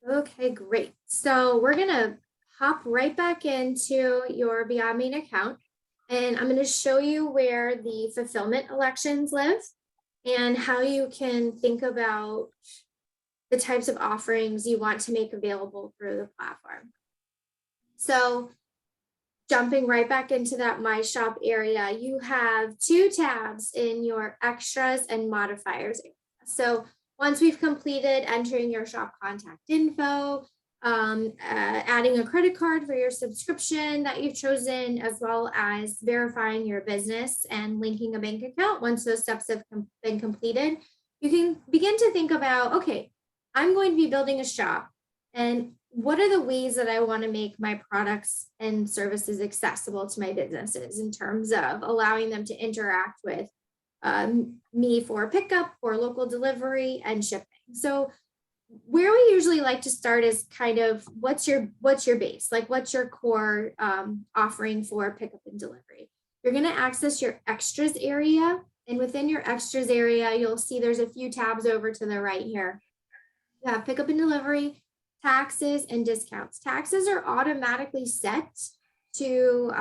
Okay, great. So we're gonna hop right back into your Beyond Meat account, and I'm gonna show you where the fulfillment elections live and how you can think about the types of offerings you want to make available through the platform. So jumping right back into that My Shop area, you have two tabs in your extras and modifiers area. So once we've completed entering your shop contact info, adding a credit card for your subscription that you've chosen, as well as verifying your business and linking a bank account, once those steps have been completed, you can begin to think about, okay, I'm going to be building a shop, and what are the ways that I want to make my products and services accessible to my businesses in terms of allowing them to interact with me for pickup, for local delivery, and shipping. So where we usually like to start is kind of what's your base, like what's your core offering for pickup and delivery. You're going to access your extras area, and within your extras area, you'll see there's a few tabs over to the right here. You have pickup and delivery, taxes, and discounts. Taxes are automatically set to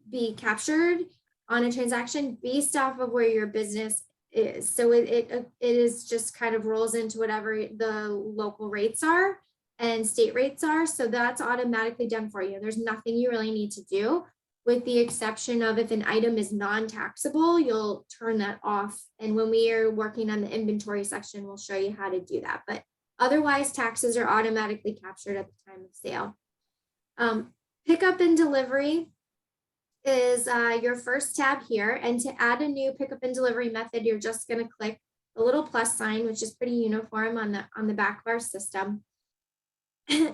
be captured on a transaction based off of where your business is. So it is just kind of rolls into whatever the local rates are and state rates are. So that's automatically done for you. There's nothing you really need to do, with the exception of if an item is non-taxable, you'll turn that off. And when we are working on the inventory section, we'll show you how to do that. But otherwise, taxes are automatically captured at the time of sale. Pickup and delivery is your first tab here. And to add a new pickup and delivery method, you're just going to click the little plus sign, which is pretty uniform on the back of our system.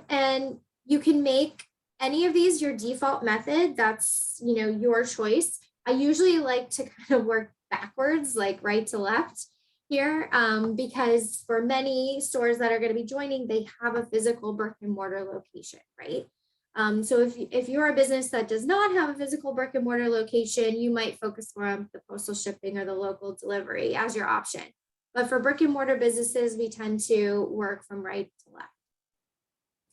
And you can make any of these your default method. That's, your choice. I usually like to kind of work backwards, like right to left here, because for many stores that are going to be joining, they have a physical brick and mortar location, right? So if you're a business that does not have a physical brick and mortar location, you might focus more on the postal shipping or the local delivery as your option. But for brick and mortar businesses, we tend to work from right to left.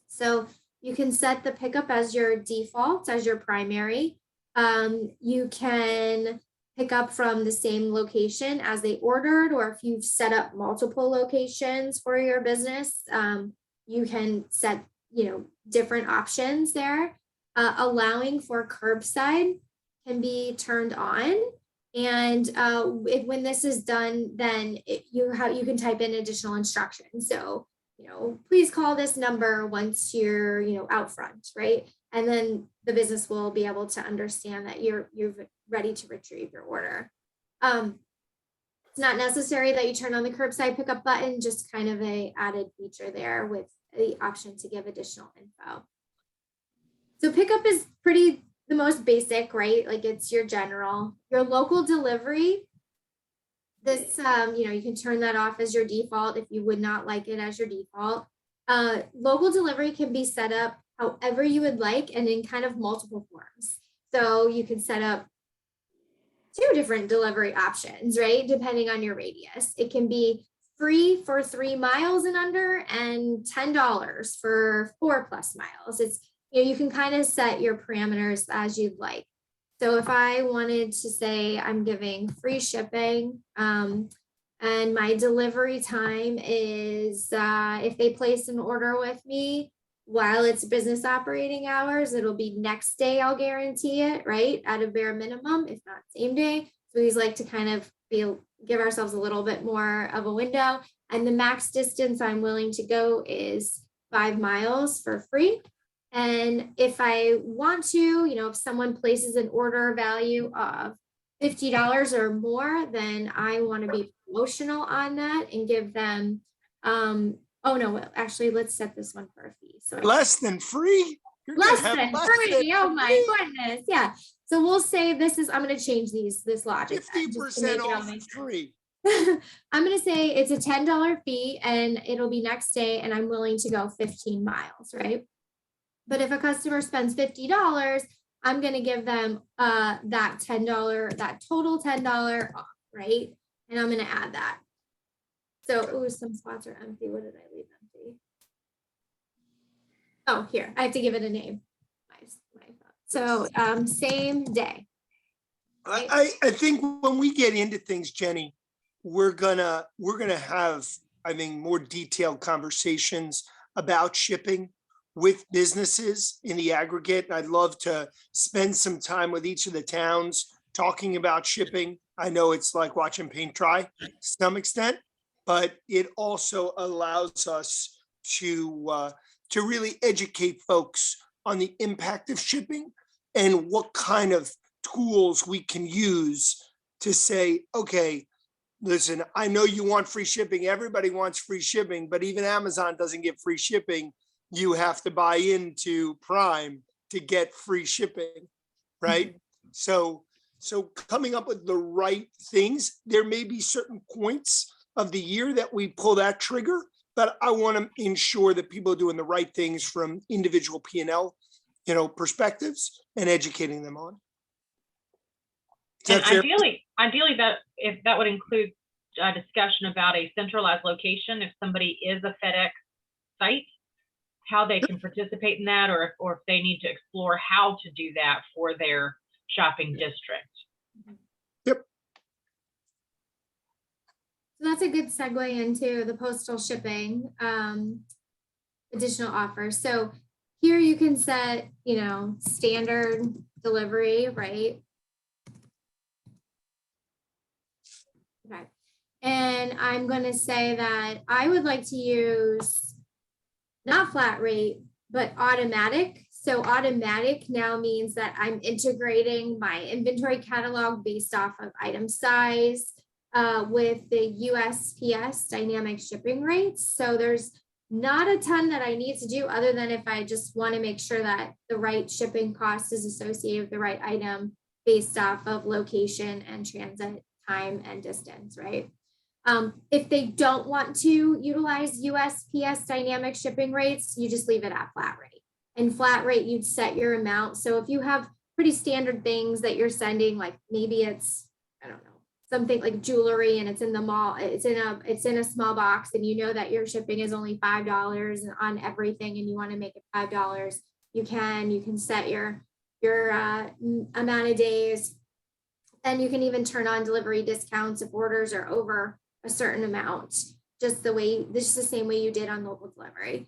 So you can set the pickup as your default, as your primary. You can pick up from the same location as they ordered, or if you've set up multiple locations for your business, you can set, different options there. Allowing for curbside can be turned on. And when this is done, then you can type in additional instructions. So, please call this number once you're, out front, right? And then the business will be able to understand that you're ready to retrieve your order. It's not necessary that you turn on the curbside pickup button, just kind of a added feature there with the option to give additional info. So pickup is the most basic, right? Like it's your general. Your local delivery, this, you can turn that off as your default if you would not like it as your default. Local delivery can be set up however you would like and in kind of multiple forms. So you can set up 2 different delivery options, right? Depending on your radius. It can be free for 3 miles and under and $10 for 4+ miles. It's, you can kind of set your parameters as you'd like. So if I wanted to say I'm giving free shipping, and my delivery time is, if they place an order with me while it's business operating hours, it'll be next day, I'll guarantee it, right? At a bare minimum, if not same day. So we like to kind of give ourselves a little bit more of a window. And the max distance I'm willing to go is 5 miles for free. And if I want to, if someone places an order value of $50 or more, then I want to be promotional on that and give them, oh no, actually, let's set this one for a fee. So Less than free? less than free. Oh my goodness. Yeah. So we'll say this is, I'm going to change this logic. 50% off free. I'm going to say it's a $10 fee and it'll be next day and I'm willing to go 15 miles, right? But if a customer spends $50, I'm going to give them that $10, that total $10 off, right? And I'm going to add that. So, some spots are empty. What did I leave empty? Oh, here, I have to give it a name. So same day. I think when we get into things, Jenny, we're gonna have, I think, more detailed conversations about shipping with businesses in the aggregate. I'd love to spend some time with each of the towns talking about shipping. I know it's like watching paint dry to some extent, but it also allows us to really educate folks on the impact of shipping and what kind of tools we can use to say, okay, listen, I know you want free shipping. Everybody wants free shipping, but even Amazon doesn't give free shipping. You have to buy into Prime to get free shipping, right? So coming up with the right things, there may be certain points of the year that we pull that trigger, but I want to ensure that people are doing the right things from individual P&L, perspectives and educating them on. And ideally, that if that would include a discussion about a centralized location, if somebody is a FedEx site, how they can participate in that, or if they need to explore how to do that for their shopping district. Yep. So that's a good segue into the postal shipping additional offers. So here you can set, standard delivery, right? Okay. And I'm going to say that I would like to use not flat rate, but automatic. So automatic now means that I'm integrating my inventory catalog based off of item size with the USPS dynamic shipping rates. So there's not a ton that I need to do other than if I just want to make sure that the right shipping cost is associated with the right item based off of location and transit time and distance, right? If they don't want to utilize USPS dynamic shipping rates, you just leave it at flat rate. And flat rate, you'd set your amount. So if you have pretty standard things that you're sending, like maybe it's, I don't know, something like jewelry and it's in the mall, it's in a small box, and you know that your shipping is only $5 on everything and you want to make it $5, you can set your amount of days. And you can even turn on delivery discounts if orders are over a certain amount, just the same way you did on local delivery.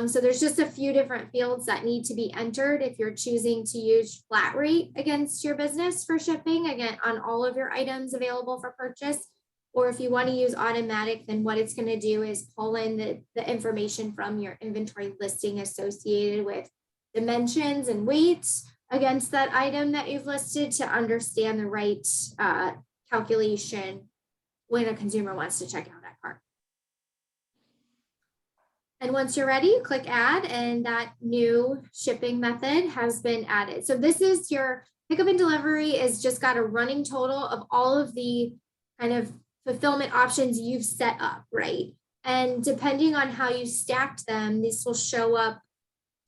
So there's just a few different fields that need to be entered if you're choosing to use flat rate against your business for shipping, again, on all of your items available for purchase. Or if you want to use automatic, then what it's going to do is pull in the information from your inventory listing associated with dimensions and weights against that item that you've listed to understand the right calculation when a consumer wants to check out that cart. And once you're ready, click add, and that new shipping method has been added. So this is your pickup and delivery is just got a running total of all of the kind of fulfillment options you've set up, right? And depending on how you stacked them, this will show up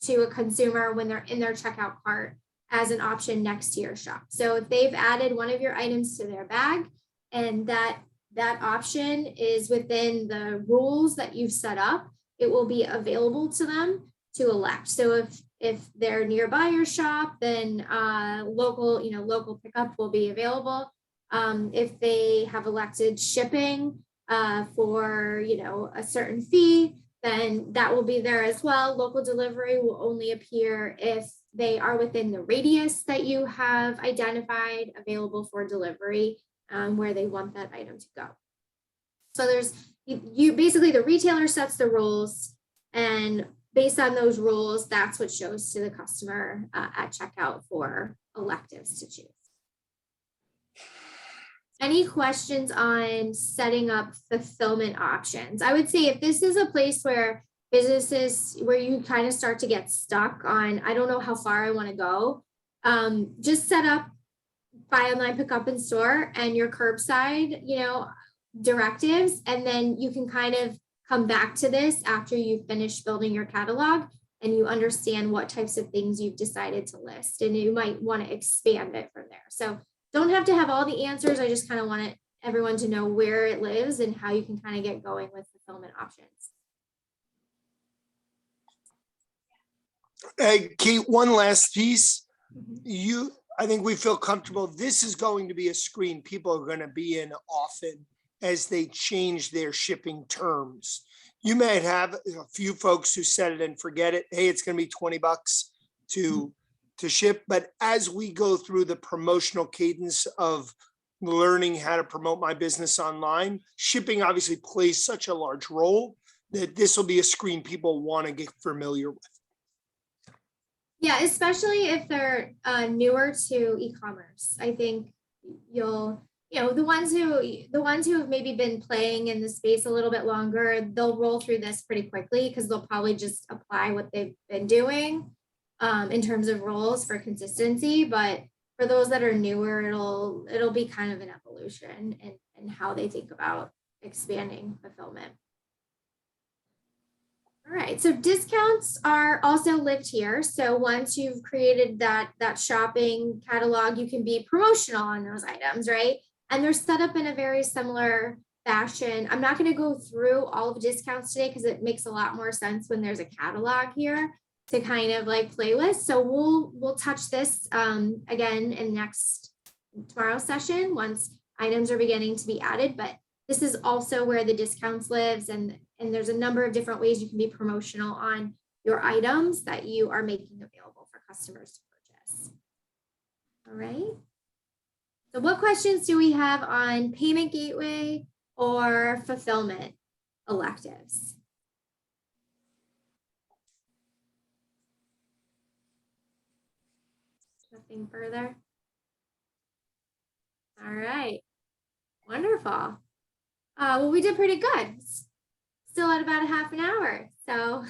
to a consumer when they're in their checkout cart as an option next to your shop. So if they've added one of your items to their bag and that option is within the rules that you've set up, it will be available to them to elect. So if they're nearby your shop, then local pickup will be available. If they have elected shipping for a certain fee, then that will be there as well. Local delivery will only appear if they are within the radius that you have identified available for delivery, where they want that item to go. So there's basically the retailer sets the rules, and based on those rules, that's what shows to the customer at checkout for electives to choose. Any questions on setting up fulfillment options? I would say if this is a place where you kind of start to get stuck on, I don't know how far I want to go, just set up buy online, pick up in store and your curbside, directives, and then you can kind of come back to this after you've finished building your catalog and you understand what types of things you've decided to list, and you might want to expand it from there. So don't have to have all the answers. I just kind of want everyone to know where it lives and how you can kind of get going with fulfillment options. Hey, Kate, one last piece. Mhm. I think we feel comfortable. This is going to be a screen people are going to be in often as they change their shipping terms. You may have a few folks who set it and forget it. Hey, it's going to be $20 to ship. But as we go through the promotional cadence of learning how to promote my business online, shipping obviously plays such a large role that this will be a screen people want to get familiar with. Yeah, especially if they're newer to e-commerce. I think the ones who have maybe been playing in the space a little bit longer, they'll roll through this pretty quickly because they'll probably just apply what they've been doing in terms of roles for consistency. But for those that are newer, it'll be kind of an evolution in how they think about expanding fulfillment. All right, so discounts are also lived here. So once you've created that shopping catalog, you can be promotional on those items, right? And they're set up in a very similar fashion. I'm not going to go through all of the discounts today because it makes a lot more sense when there's a catalog here to kind of like play with. So we'll touch this again in tomorrow's session once items are beginning to be added, but this is also where the discounts lives, and there's a number of different ways you can be promotional on your items that you are making available for customers to purchase. All right. So what questions do we have on payment gateway or fulfillment electives? Nothing further. All right. Wonderful. Well, we did pretty good. Still at about a half an hour. So